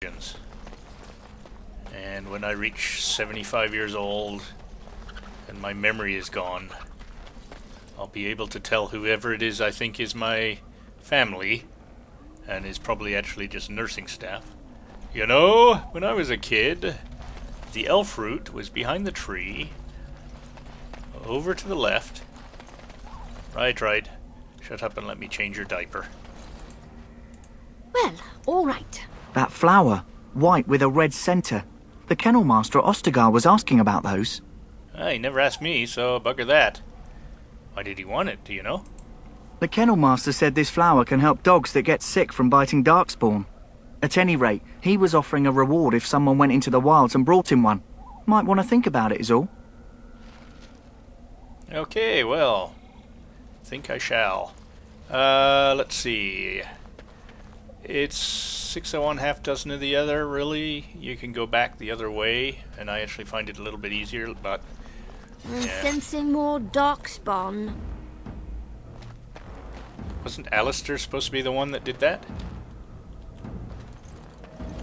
And when I reach 75 years old and my memory is gone, I'll be able to tell whoever it is I think is my family, and is probably actually just nursing staff. You know, when I was a kid, the elf root was behind the tree, over to the left. Right, right. Shut up and let me change your diaper. Well, all right. That flower, white with a red centre. The kennel master at Ostagar was asking about those. He never asked me, so bugger that. Why did he want it, do you know? The kennel master said this flower can help dogs that get sick from biting darkspawn. At any rate, he was offering a reward if someone went into the wilds and brought him one. Might want to think about it is all. Okay, well, think I shall. Let's see. It's 6 of one, half dozen of the other, really. You can go back the other way, and I actually find it a little bit easier, but... I'm sensing more darkspawn. Wasn't Alistair supposed to be the one that did that?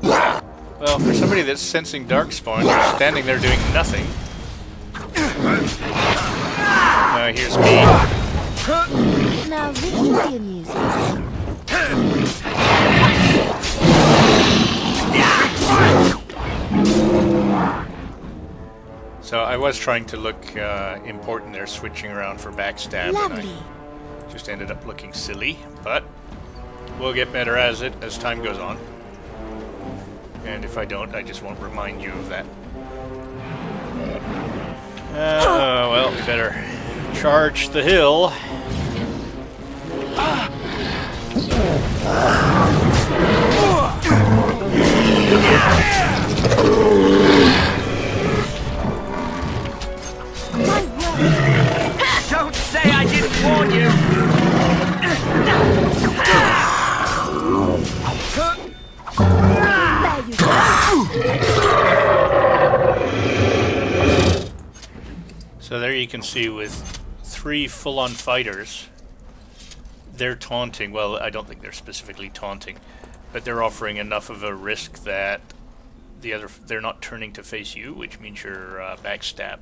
Well, for somebody that's sensing darkspawn, you're standing there doing nothing. Here's me. Now this will be amusing. So I was trying to look important there, switching around for backstab, Lovely. and I just ended up looking silly, but we'll get better as time goes on. And if I don't, I just won't remind you of that. Well, we better charge the hill. Don't say I didn't warn you! There you go. So there you can see with 3 full-on fighters, they're taunting. Well, I don't think they're specifically taunting, but they're offering enough of a risk that they're not turning to face you, which means your backstab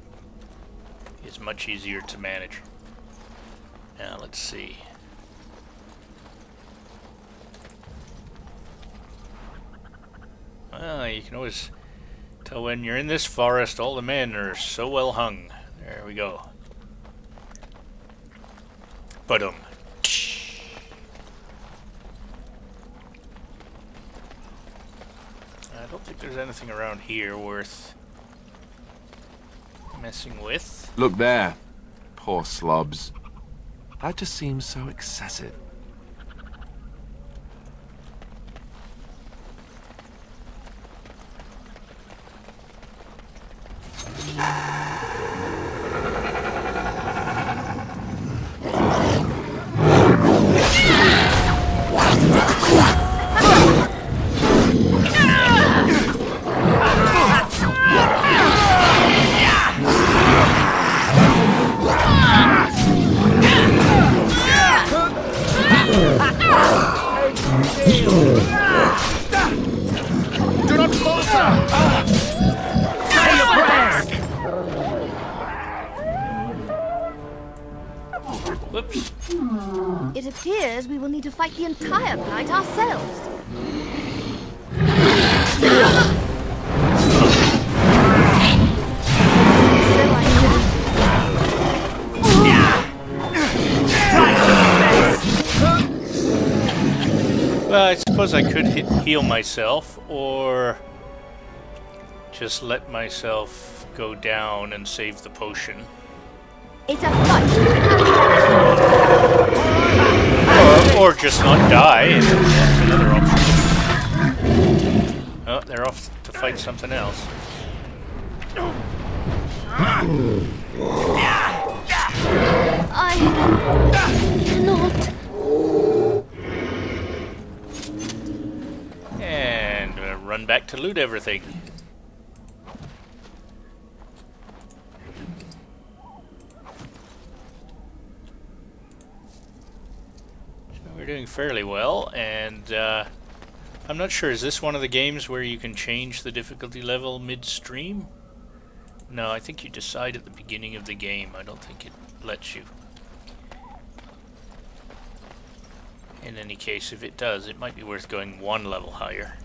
is much easier to manage. Now let's see. Well, you can always tell when you're in this forest, all the men are so well hung. There we go. Ba-dum. I don't think there's anything around here worth messing with. Look there. Poor slobs. That just seems so excessive. Do not falter! Say your prayers! Whoops. It appears we will need to fight the entire blight ourselves. Well, I suppose I could heal myself, or just let myself go down and save the potion. It's a fight. Or just not die. That's another option. Oh, they're off to fight something else. I cannot. And run back to loot everything. So we're doing fairly well, and I'm not sure, is this one of the games where you can change the difficulty level midstream? No, I think you decide at the beginning of the game. I don't think it lets you. In any case, if it does, it might be worth going one level higher.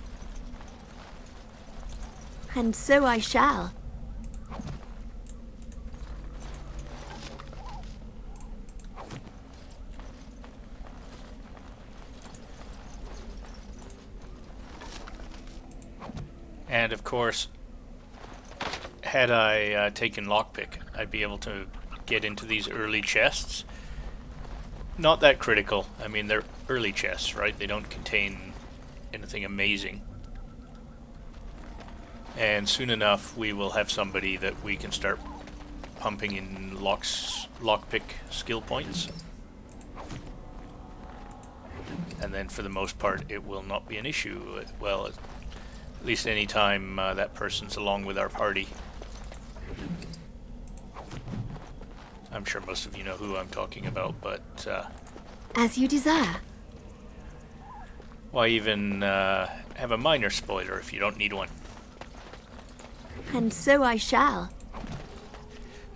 And so I shall. And of course, had I taken lockpick, I'd be able to get into these early chests. Not that critical. I mean, they're early chests, right? They don't contain anything amazing. And soon enough, we will have somebody that we can start pumping in lockpick skill points. And then for the most part, it will not be an issue. Well, at least any time that person's along with our party. I'm sure most of you know who I'm talking about, but As you desire. why even have a minor spoiler if you don't need one? And so I shall.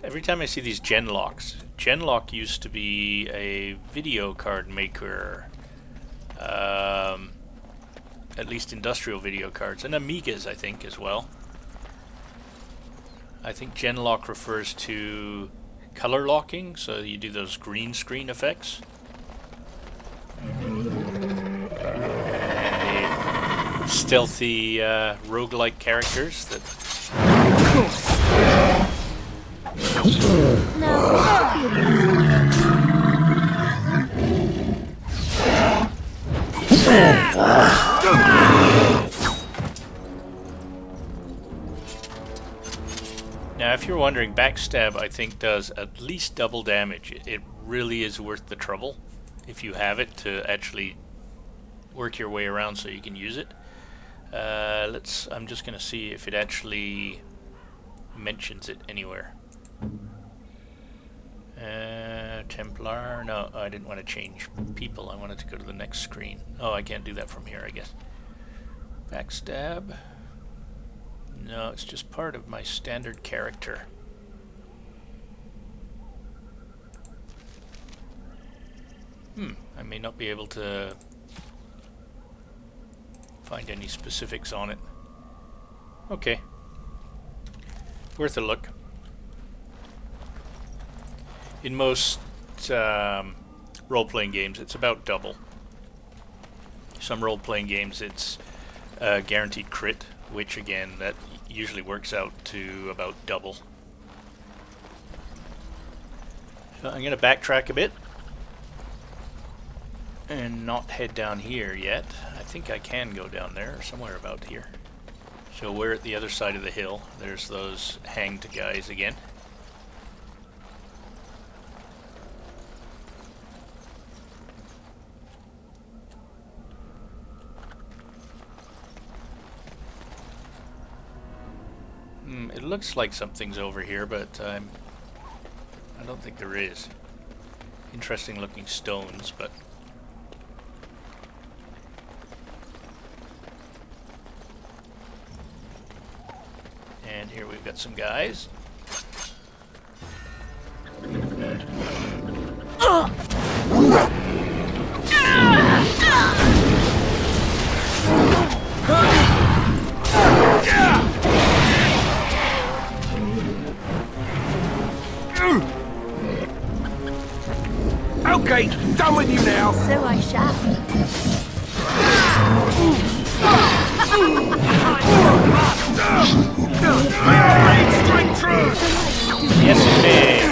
Every time I see these Genlocks, Genlock used to be a video card maker, at least industrial video cards, and Amigas I think as well. I think Genlock refers to color locking, so you do those green screen effects. And the stealthy roguelike characters that... Now, if you're wondering, backstab I think does at least double damage. It really is worth the trouble if you have it to actually work your way around so you can use it. I'm just gonna see if it actually mentions it anywhere. Templar, no, I didn't want to change people. I wanted to go to the next screen. Oh, I can't do that from here, I guess. Backstab. No, it's just part of my standard character. I may not be able to find any specifics on it. Okay. Worth a look. In most role-playing games, it's about double. Some role-playing games, it's guaranteed crit, which again, that usually works out to about double. So I'm going to backtrack a bit and not head down here yet. I think I can go down there, somewhere about here. So we're at the other side of the hill. There's those hanged guys again. It looks like something's over here, but I don't think there is. Interesting looking stones, but... And here we've got some guys. Okay, done with you now. So I shall. Straight through. Yes, it may.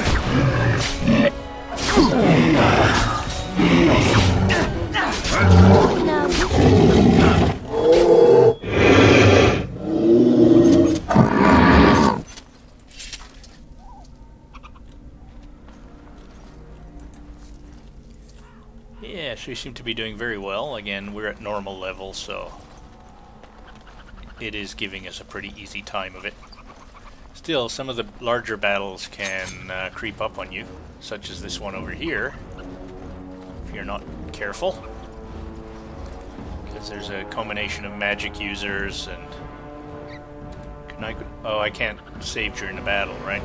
Yeah, she seemed to be doing very well. Again, we're at normal level, so it is giving us a pretty easy time of it. Still, some of the larger battles can creep up on you, such as this one over here, if you're not careful. Because As there's a combination of magic users and... Can I... Oh, I can't save during the battle, right?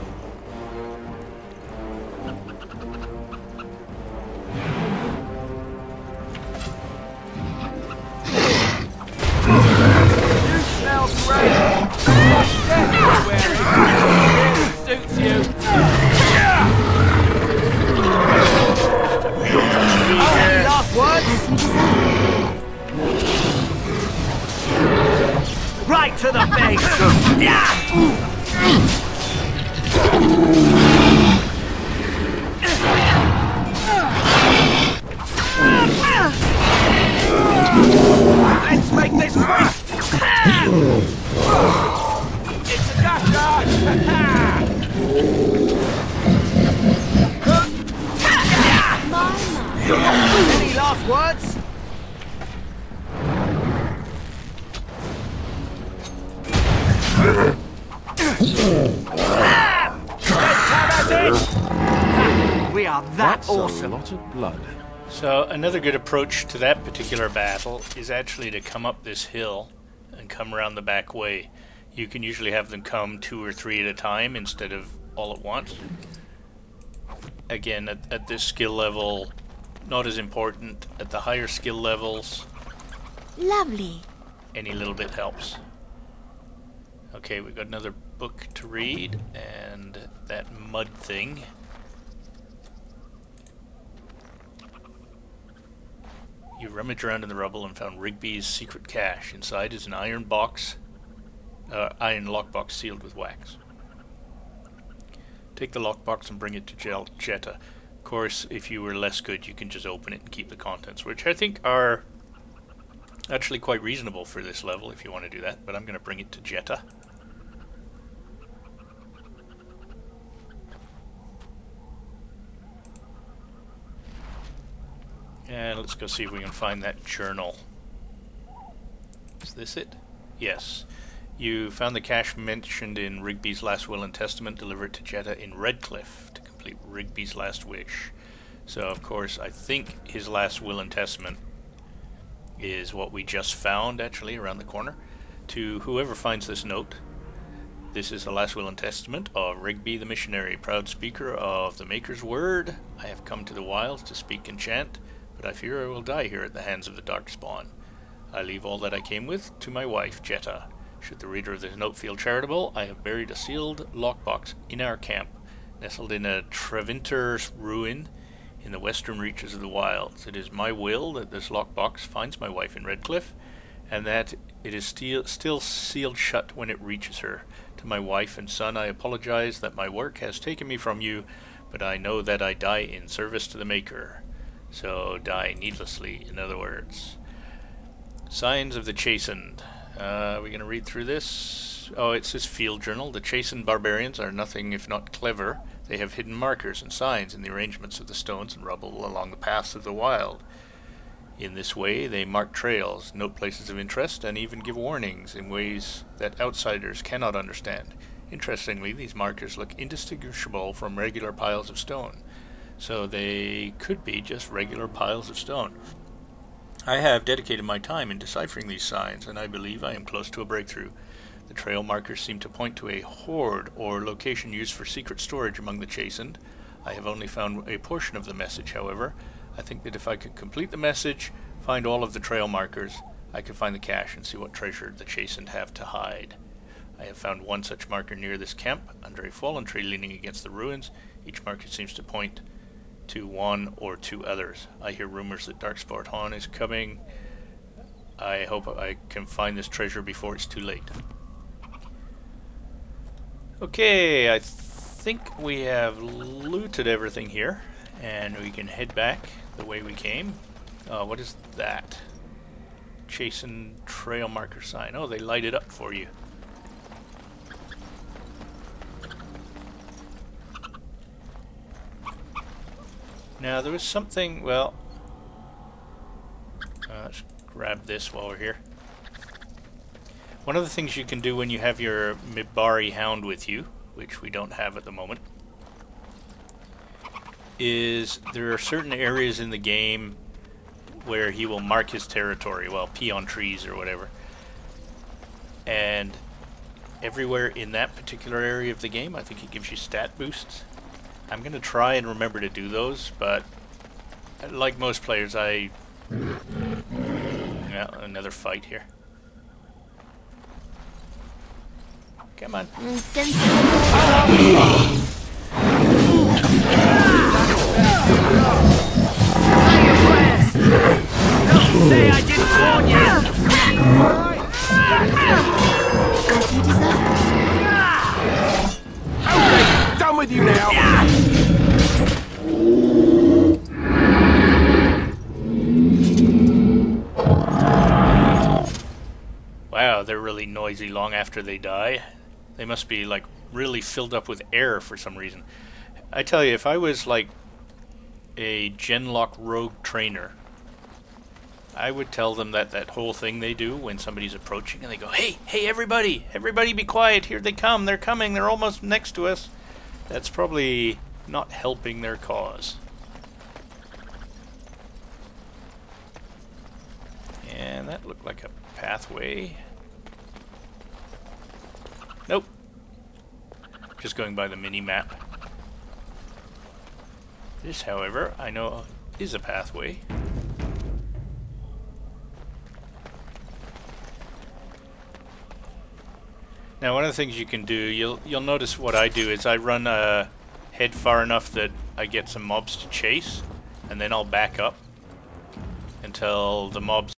You smell great! It suits you! Any last words? Right to the face! Let's make this quick! It's a gotcha! Any last words? We are that That's awesome. a lot of blood. So another good approach to that particular battle is actually to come up this hill and come around the back way. You can usually have them come 2 or 3 at a time instead of all at once. Again, at this skill level, not as important. At the higher skill levels, Lovely. any little bit helps. Okay, we've got another book to read, and that mud thing. You rummage around in the rubble and found Rigby's secret cache. Inside is an iron lockbox sealed with wax. Take the lockbox and bring it to Jetta. Of course, if you were less good, you can just open it and keep the contents, which I think are actually quite reasonable for this level if you want to do that, but I'm going to bring it to Jetta. And let's go see if we can find that journal. Is this it? Yes. You found the cache mentioned in Rigby's last will and testament. Deliver it to Jetta in Redcliffe to complete Rigby's last wish. So, of course, I think his last will and testament is what we just found, actually, around the corner. To whoever finds this note, this is the last will and testament of Rigby the missionary, proud speaker of the Maker's word. I have come to the wilds to speak and chant, but I fear I will die here at the hands of the Darkspawn. I leave all that I came with to my wife, Jetta. Should the reader of this note feel charitable, I have buried a sealed lockbox in our camp, nestled in a Trevinter's ruin in the western reaches of the wilds. It is my will that this lockbox finds my wife in Redcliffe, and that it is still sealed shut when it reaches her. To my wife and son I apologize that my work has taken me from you, but I know that I die in service to the Maker. So die needlessly, in other words. Signs of the Chastened. Are we going to read through this? Oh, it says field journal. The chastened barbarians are nothing if not clever. They have hidden markers and signs in the arrangements of the stones and rubble along the paths of the wild. In this way, they mark trails, note places of interest, and even give warnings in ways that outsiders cannot understand. Interestingly, these markers look indistinguishable from regular piles of stone. So they could be just regular piles of stone. I have dedicated my time in deciphering these signs, and I believe I am close to a breakthrough. The trail markers seem to point to a hoard or location used for secret storage among the chastened. I have only found a portion of the message, however. I think that if I could complete the message, find all of the trail markers, I could find the cache and see what treasure the chastened have to hide. I have found one such marker near this camp, under a fallen tree leaning against the ruins. Each marker seems to point to one or two others. I hear rumors that Darkspawn Han is coming. I hope I can find this treasure before it's too late. Okay, I think we have looted everything here, and we can head back the way we came. What is that? Chastened trail marker sign. Oh, they light it up for you. Now there was something, well, let's grab this while we're here. One of the things you can do when you have your Mibari hound with you, which we don't have at the moment, is there are certain areas in the game where he will mark his territory, well, pee on trees or whatever. And everywhere in that particular area of the game, I think it gives you stat boosts. I'm going to try and remember to do those, but like most players, yeah, another fight here. Come on. Don't say I didn't warn you! As you deserve. Okay, done with you now! Wow, they're really noisy long after they die. They must be like really filled up with air for some reason. I tell you, if I was like a Genlock rogue trainer, I would tell them that whole thing they do when somebody's approaching and they go, hey, everybody be quiet, here they come, they're coming, they're almost next to us. That's probably not helping their cause. And that looked like a pathway. Nope. Just going by the mini-map. This, however, I know is a pathway. Now, one of the things you can do, you'll notice what I do is I run ahead far enough that I get some mobs to chase, and then I'll back up until the mobs